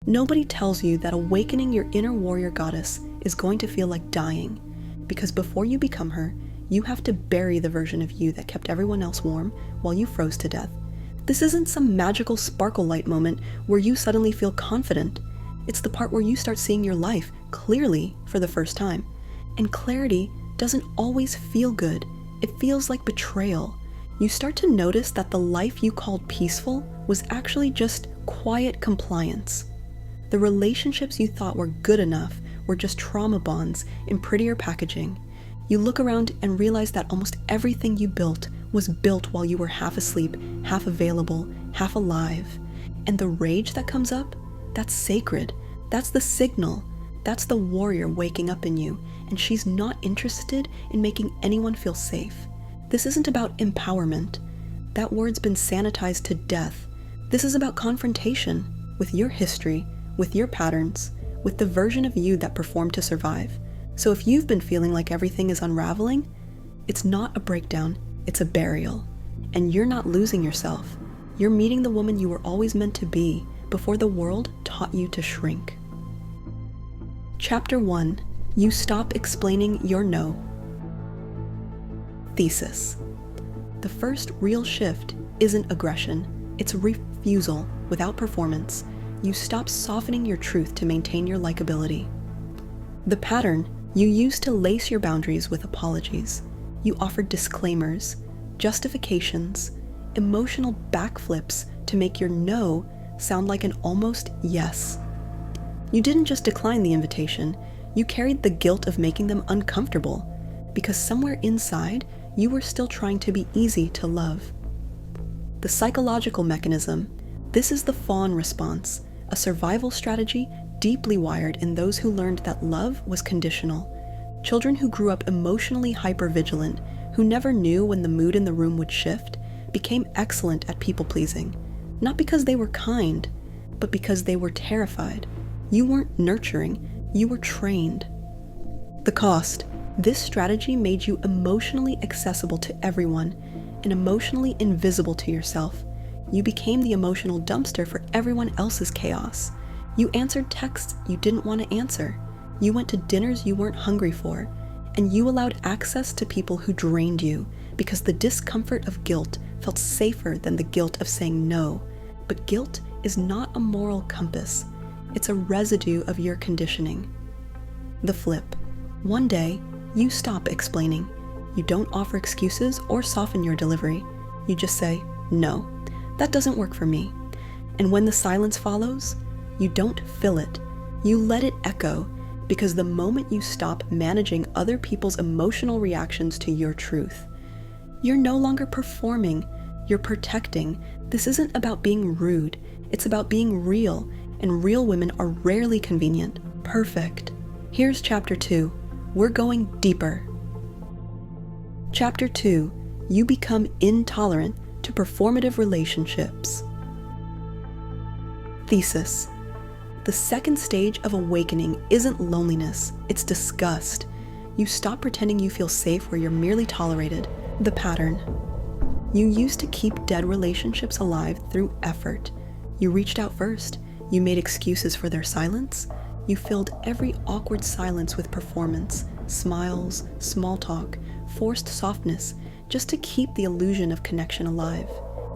Nobody tells you that awakening your inner warrior goddess is going to feel like dying, because before you become her, you have to bury the version of you that kept everyone else warm while you froze to death. This isn't some magical sparkle light moment where you suddenly feel confident. It's the part where you start seeing your life clearly for the first time. And clarity doesn't always feel good. It feels like betrayal. You start to notice that the life you called peaceful was actually just quiet compliance. The relationships you thought were good enough were just trauma bonds in prettier packaging. You look around and realize that almost everything you built was built while you were half asleep, half available, half alive. And the rage that comes up, that's sacred. That's the signal. That's the warrior waking up in you, and she's not interested in making anyone feel safe. This isn't about empowerment. That word's been sanitized to death. This is about confrontation with your history, with your patterns, with the version of you that performed to survive. So if you've been feeling like everything is unraveling, it's not a breakdown, it's a burial. And you're not losing yourself. You're meeting the woman you were always meant to be before the world taught you to shrink. Chapter 1. You stop explaining your no. Thesis. The first real shift isn't aggression, it's refusal without performance. You stop softening your truth to maintain your likability. The pattern, you used to lace your boundaries with apologies. You offered disclaimers, justifications, emotional backflips to make your no sound like an almost yes. You didn't just decline the invitation, you carried the guilt of making them uncomfortable, because somewhere inside, you were still trying to be easy to love. The psychological mechanism, this is the fawn response, a survival strategy deeply wired in those who learned that love was conditional. Children who grew up emotionally hypervigilant, who never knew when the mood in the room would shift, became excellent at people-pleasing, not because they were kind, but because they were terrified. You weren't nurturing, you were trained. The cost, this strategy made you emotionally accessible to everyone and emotionally invisible to yourself. You became the emotional dumpster for everyone else's chaos. You answered texts you didn't want to answer. You went to dinners you weren't hungry for, and you allowed access to people who drained you because the discomfort of guilt felt safer than the guilt of saying no. But guilt is not a moral compass. It's a residue of your conditioning. The flip. One day, you stop explaining. You don't offer excuses or soften your delivery. You just say, no, that doesn't work for me. And when the silence follows, you don't fill it. You let it echo, because the moment you stop managing other people's emotional reactions to your truth, you're no longer performing, you're protecting. This isn't about being rude, it's about being real, and real women are rarely convenient, perfect. Here's Chapter 2. We're going deeper. Chapter 2. You become intolerant to performative relationships. Thesis. The second stage of awakening isn't loneliness, it's disgust. You stop pretending you feel safe where you're merely tolerated. The pattern. You used to keep dead relationships alive through effort. You reached out first. You made excuses for their silence. You filled every awkward silence with performance, smiles, small talk, forced softness, just to keep the illusion of connection alive.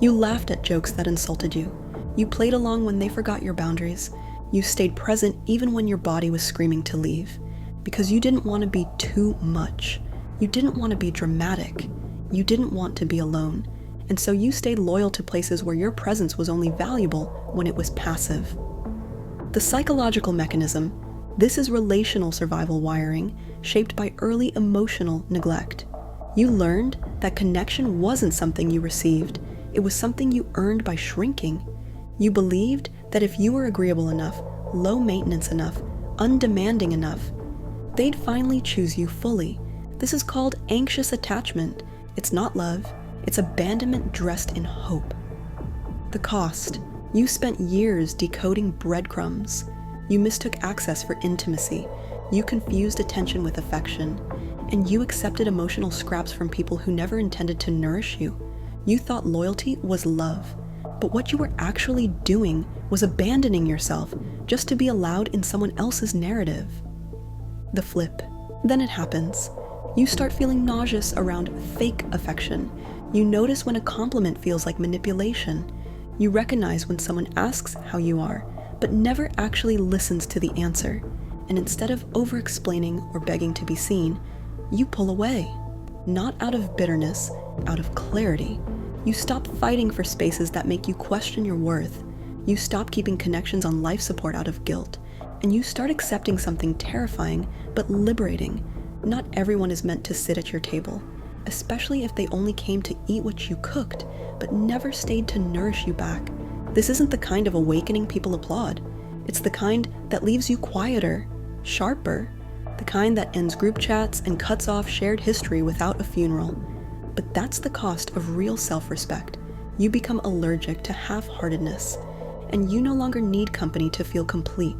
You laughed at jokes that insulted you. You played along when they forgot your boundaries. You stayed present even when your body was screaming to leave, because you didn't want to be too much. You didn't want to be dramatic. You didn't want to be alone. And so you stayed loyal to places where your presence was only valuable when it was passive. The psychological mechanism, this is relational survival wiring shaped by early emotional neglect. You learned that connection wasn't something you received, it was something you earned by shrinking. You believed that if you were agreeable enough, low maintenance enough, undemanding enough, they'd finally choose you fully. This is called anxious attachment. It's not love, it's abandonment dressed in hope. The cost. You spent years decoding breadcrumbs. You mistook access for intimacy. You confused attention with affection. And you accepted emotional scraps from people who never intended to nourish you. You thought loyalty was love. But what you were actually doing was abandoning yourself just to be allowed in someone else's narrative. The flip. Then it happens. You start feeling nauseous around fake affection. You notice when a compliment feels like manipulation. You recognize when someone asks how you are, but never actually listens to the answer. And instead of over-explaining or begging to be seen, you pull away. Not out of bitterness, out of clarity. You stop fighting for spaces that make you question your worth. You stop keeping connections on life support out of guilt. And you start accepting something terrifying but liberating. Not everyone is meant to sit at your table, especially if they only came to eat what you cooked, but never stayed to nourish you back. This isn't the kind of awakening people applaud. It's the kind that leaves you quieter, sharper, the kind that ends group chats and cuts off shared history without a funeral. But that's the cost of real self-respect. You become allergic to half-heartedness, and you no longer need company to feel complete.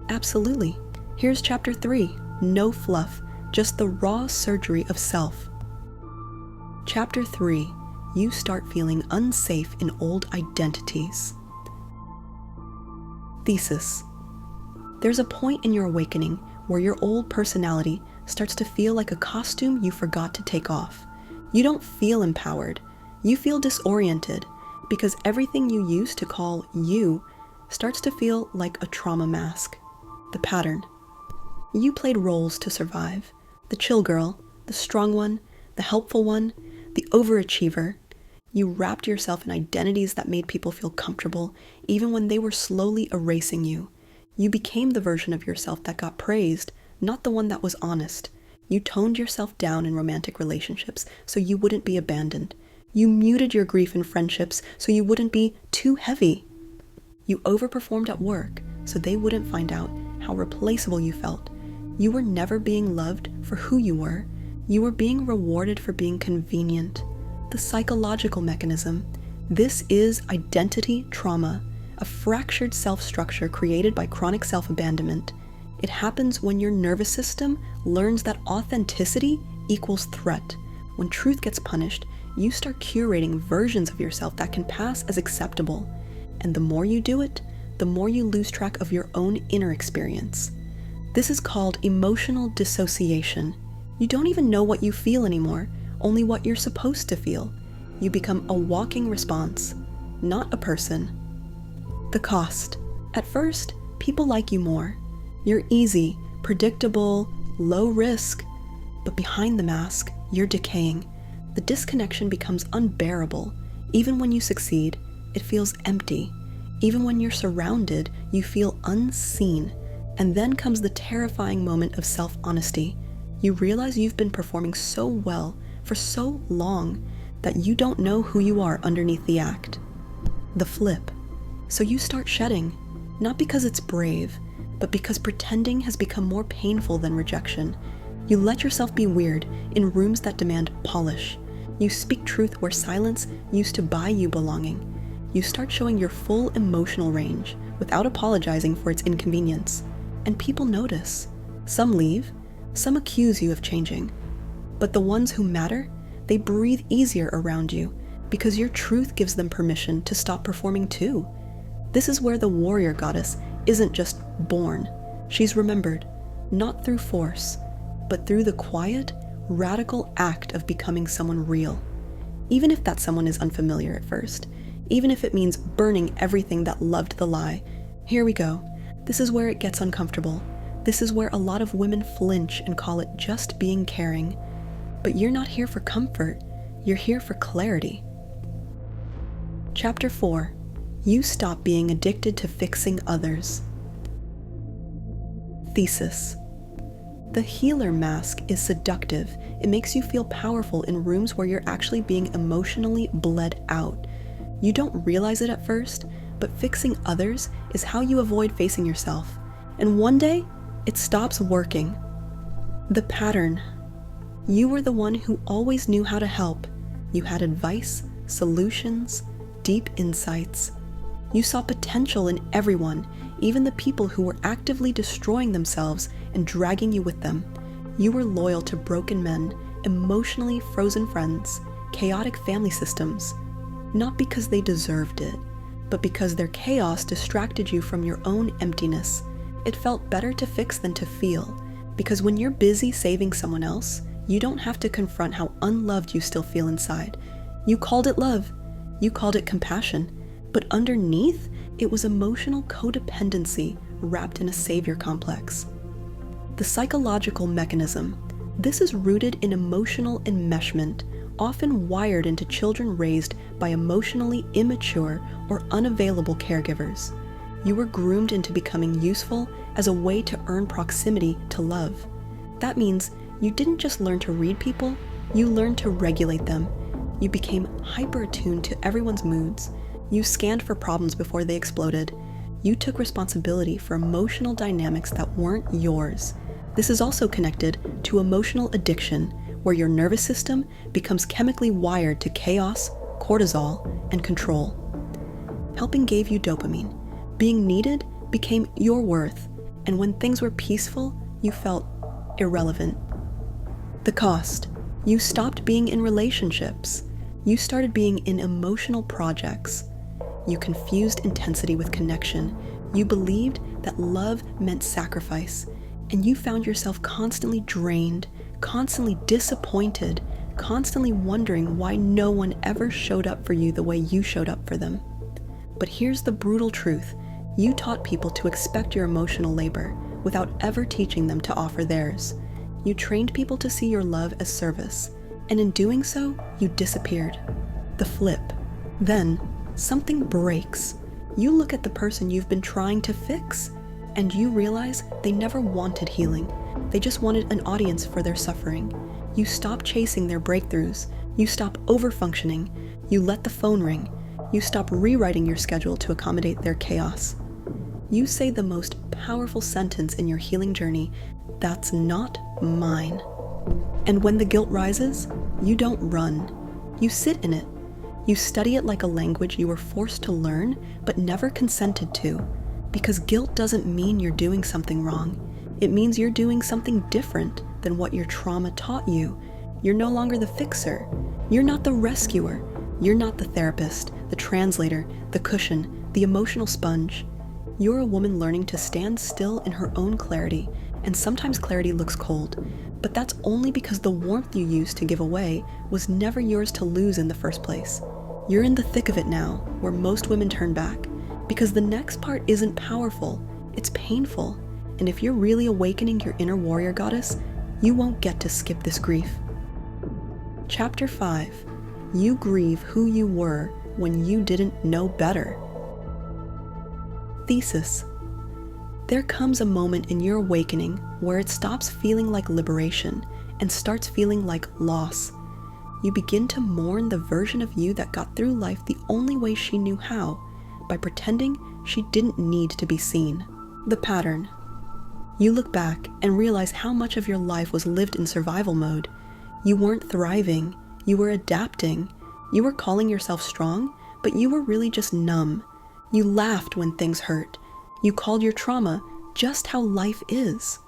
Absolutely. Here's chapter 3, no fluff, just the raw surgery of self. Chapter 3, you start feeling unsafe in old identities. Thesis. There's a point in your awakening where your old personality starts to feel like a costume you forgot to take off. You don't feel empowered. You feel disoriented because everything you used to call you starts to feel like a trauma mask. The pattern. You played roles to survive. The chill girl, the strong one, the helpful one, the overachiever. You wrapped yourself in identities that made people feel comfortable, even when they were slowly erasing you. You became the version of yourself that got praised, not the one that was honest. You toned yourself down in romantic relationships so you wouldn't be abandoned. You muted your grief in friendships so you wouldn't be too heavy. You overperformed at work so they wouldn't find out how replaceable you felt. You were never being loved for who you were. You were being rewarded for being convenient. The psychological mechanism. This is identity trauma, a fractured self-structure created by chronic self-abandonment. It happens when your nervous system learns that authenticity equals threat. When truth gets punished, you start curating versions of yourself that can pass as acceptable. And the more you do it, the more you lose track of your own inner experience. This is called emotional dissociation. You don't even know what you feel anymore, only what you're supposed to feel. You become a walking response, not a person. The cost. At first, people like you more. You're easy, predictable, low risk. But behind the mask, you're decaying. The disconnection becomes unbearable. Even when you succeed, it feels empty. Even when you're surrounded, you feel unseen. And then comes the terrifying moment of self-honesty. You realize you've been performing so well for so long that you don't know who you are underneath the act. The flip. So you start shedding, not because it's brave, but because pretending has become more painful than rejection. You let yourself be weird in rooms that demand polish. You speak truth where silence used to buy you belonging. You start showing your full emotional range without apologizing for its inconvenience. And people notice. Some leave, some accuse you of changing. But the ones who matter, they breathe easier around you because your truth gives them permission to stop performing too. This is where the warrior goddess isn't just born. She's remembered, not through force, but through the quiet, radical act of becoming someone real. Even if that someone is unfamiliar at first, even if it means burning everything that loved the lie. Here we go. This is where it gets uncomfortable. This is where a lot of women flinch and call it just being caring. But you're not here for comfort. You're here for clarity. Chapter 4. You stop being addicted to fixing others. Thesis. The healer mask is seductive. It makes you feel powerful in rooms where you're actually being emotionally bled out. You don't realize it at first, but fixing others is how you avoid facing yourself. And one day, it stops working. The pattern. You were the one who always knew how to help. You had advice, solutions, deep insights. You saw potential in everyone, even the people who were actively destroying themselves and dragging you with them. You were loyal to broken men, emotionally frozen friends, chaotic family systems, not because they deserved it, but because their chaos distracted you from your own emptiness. It felt better to fix than to feel, because when you're busy saving someone else, you don't have to confront how unloved you still feel inside. You called it love, you called it compassion, but underneath, it was emotional codependency wrapped in a savior complex. The psychological mechanism. This is rooted in emotional enmeshment, often wired into children raised by emotionally immature or unavailable caregivers. You were groomed into becoming useful as a way to earn proximity to love. That means you didn't just learn to read people, you learned to regulate them. You became hyper-attuned to everyone's moods. You scanned for problems before they exploded. You took responsibility for emotional dynamics that weren't yours. This is also connected to emotional addiction, where your nervous system becomes chemically wired to chaos, cortisol, and control. Helping gave you dopamine. Being needed became your worth, and when things were peaceful, you felt irrelevant. The cost. You stopped being in relationships. You started being in emotional projects. You confused intensity with connection. You believed that love meant sacrifice, and you found yourself constantly drained, constantly disappointed, constantly wondering why no one ever showed up for you the way you showed up for them. But here's the brutal truth. You taught people to expect your emotional labor without ever teaching them to offer theirs. You trained people to see your love as service, and in doing so, you disappeared. The flip. Then, something breaks. You look at the person you've been trying to fix, and you realize they never wanted healing. They just wanted an audience for their suffering. You stop chasing their breakthroughs. You stop overfunctioning. You let the phone ring. You stop rewriting your schedule to accommodate their chaos. You say the most powerful sentence in your healing journey, "That's not mine." And when the guilt rises, you don't run. You sit in it. You study it like a language you were forced to learn but never consented to. Because guilt doesn't mean you're doing something wrong. It means you're doing something different than what your trauma taught you. You're no longer the fixer. You're not the rescuer. You're not the therapist, the translator, the cushion, the emotional sponge. You're a woman learning to stand still in her own clarity, and sometimes clarity looks cold, but that's only because the warmth you used to give away was never yours to lose in the first place. You're in the thick of it now, where most women turn back, because the next part isn't powerful, it's painful, and if you're really awakening your inner warrior goddess, you won't get to skip this grief. Chapter 5. You grieve who you were when you didn't know better. Thesis. There comes a moment in your awakening where it stops feeling like liberation and starts feeling like loss. You begin to mourn the version of you that got through life the only way she knew how, by pretending she didn't need to be seen. The pattern. You look back and realize how much of your life was lived in survival mode. You weren't thriving, you were adapting. You were calling yourself strong, but you were really just numb. You laughed when things hurt. You called your trauma just how life is.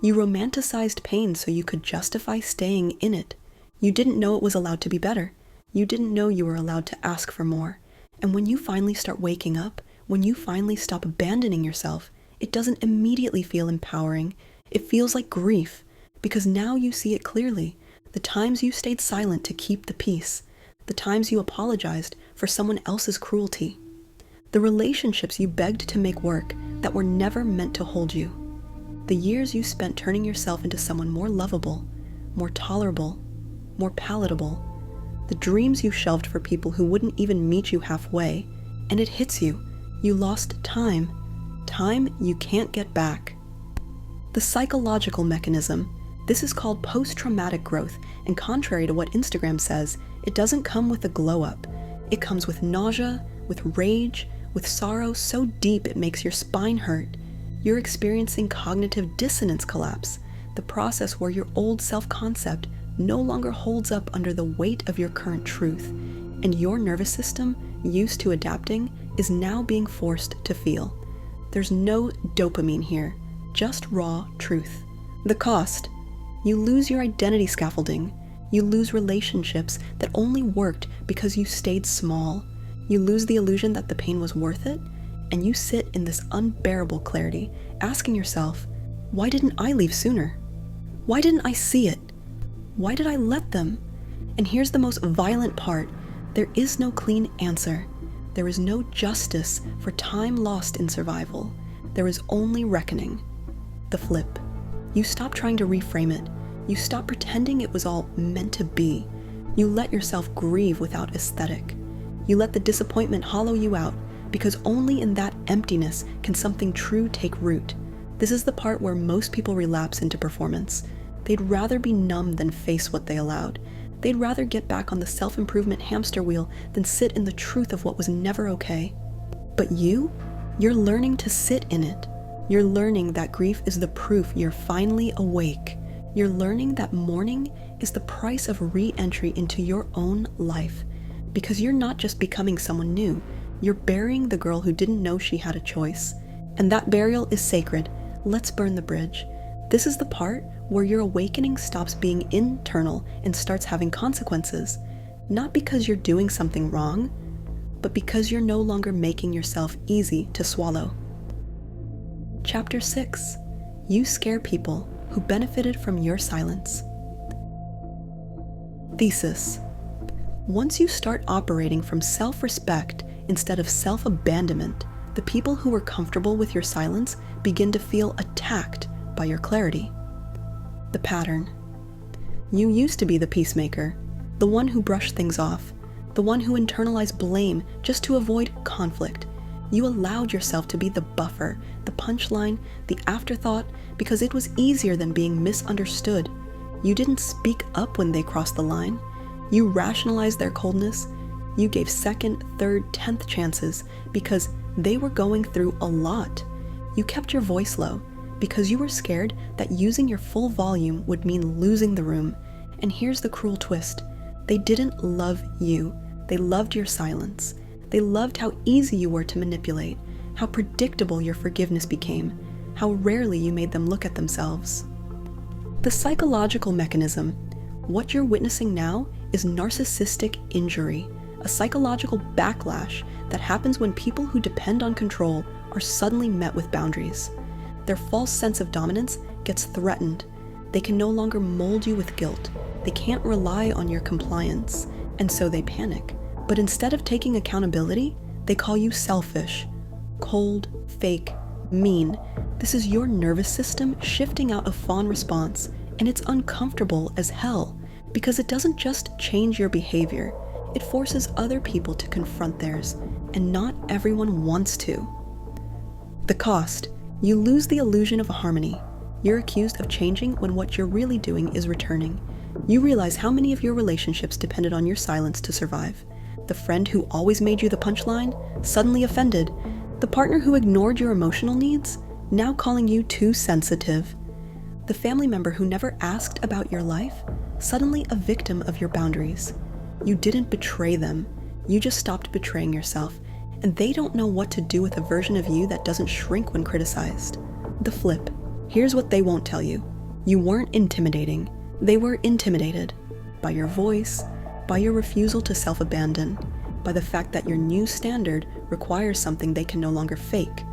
You romanticized pain so you could justify staying in it. You didn't know it was allowed to be better. You didn't know you were allowed to ask for more. And when you finally start waking up, when you finally stop abandoning yourself, it doesn't immediately feel empowering. It feels like grief, because now you see it clearly. The times you stayed silent to keep the peace. The times you apologized for someone else's cruelty. The relationships you begged to make work that were never meant to hold you. The years you spent turning yourself into someone more lovable, more tolerable, more palatable. The dreams you shelved for people who wouldn't even meet you halfway. And it hits you. You lost time. Time you can't get back. The psychological mechanism. This is called post-traumatic growth, and contrary to what Instagram says, it doesn't come with a glow-up. It comes with nausea, with rage, with sorrow so deep it makes your spine hurt. You're experiencing cognitive dissonance collapse, the process where your old self-concept no longer holds up under the weight of your current truth, and your nervous system, used to adapting, is now being forced to feel. There's no dopamine here, just raw truth. The cost. You lose your identity scaffolding. You lose relationships that only worked because you stayed small. You lose the illusion that the pain was worth it, and you sit in this unbearable clarity, asking yourself, why didn't I leave sooner? Why didn't I see it? Why did I let them? And here's the most violent part. There is no clean answer. There is no justice for time lost in survival. There is only reckoning. The flip. You stop trying to reframe it. You stop pretending it was all meant to be. You let yourself grieve without aesthetic. You let the disappointment hollow you out, because only in that emptiness can something true take root. This is the part where most people relapse into performance. They'd rather be numb than face what they allowed. They'd rather get back on the self-improvement hamster wheel than sit in the truth of what was never okay. But you're learning to sit in it. You're learning that grief is the proof you're finally awake. You're learning that mourning is the price of re-entry into your own life. Because you're not just becoming someone new, you're burying the girl who didn't know she had a choice. And that burial is sacred. Let's burn the bridge. This is the part where your awakening stops being internal and starts having consequences. Not because you're doing something wrong, but because you're no longer making yourself easy to swallow. Chapter 6. You scare people who benefited from your silence. Thesis. Once you start operating from self-respect instead of self-abandonment, the people who were comfortable with your silence begin to feel attacked by your clarity. The pattern. You used to be the peacemaker, the one who brushed things off, the one who internalized blame just to avoid conflict. You allowed yourself to be the buffer, the punchline, the afterthought, because it was easier than being misunderstood. You didn't speak up when they crossed the line. You rationalized their coldness. You gave second, third, 10th chances because they were going through a lot. You kept your voice low because you were scared that using your full volume would mean losing the room. And here's the cruel twist. They didn't love you. They loved your silence. They loved how easy you were to manipulate, how predictable your forgiveness became, how rarely you made them look at themselves. The psychological mechanism. What you're witnessing now is narcissistic injury, a psychological backlash that happens when people who depend on control are suddenly met with boundaries. Their false sense of dominance gets threatened. They can no longer mold you with guilt. They can't rely on your compliance, and so they panic. But instead of taking accountability, they call you selfish, cold, fake, mean. This is your nervous system shifting out a fawn response, and it's uncomfortable as hell because it doesn't just change your behavior, it forces other people to confront theirs, and not everyone wants to. The cost. You lose the illusion of harmony. You're accused of changing when what you're really doing is returning. You realize how many of your relationships depended on your silence to survive. The friend who always made you the punchline, suddenly offended. The partner who ignored your emotional needs, now calling you too sensitive. The family member who never asked about your life, suddenly a victim of your boundaries. You didn't betray them, you just stopped betraying yourself, and they don't know what to do with a version of you that doesn't shrink when criticized. The flip. Here's what they won't tell you. You weren't intimidating, they were intimidated. By your voice, by your refusal to self-abandon, by the fact that your new standard requires something they can no longer fake.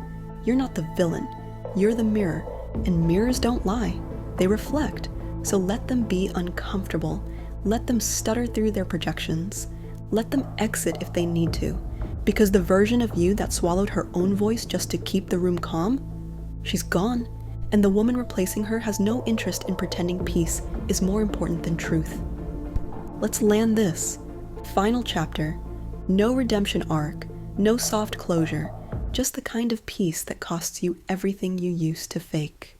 You're not the villain, you're the mirror, and mirrors don't lie, they reflect. So let them be uncomfortable, let them stutter through their projections, let them exit if they need to, because the version of you that swallowed her own voice just to keep the room calm, she's gone, and the woman replacing her has no interest in pretending peace is more important than truth. Let's land this. Final chapter. No redemption arc, no soft closure, just the kind of peace that costs you everything you used to fake.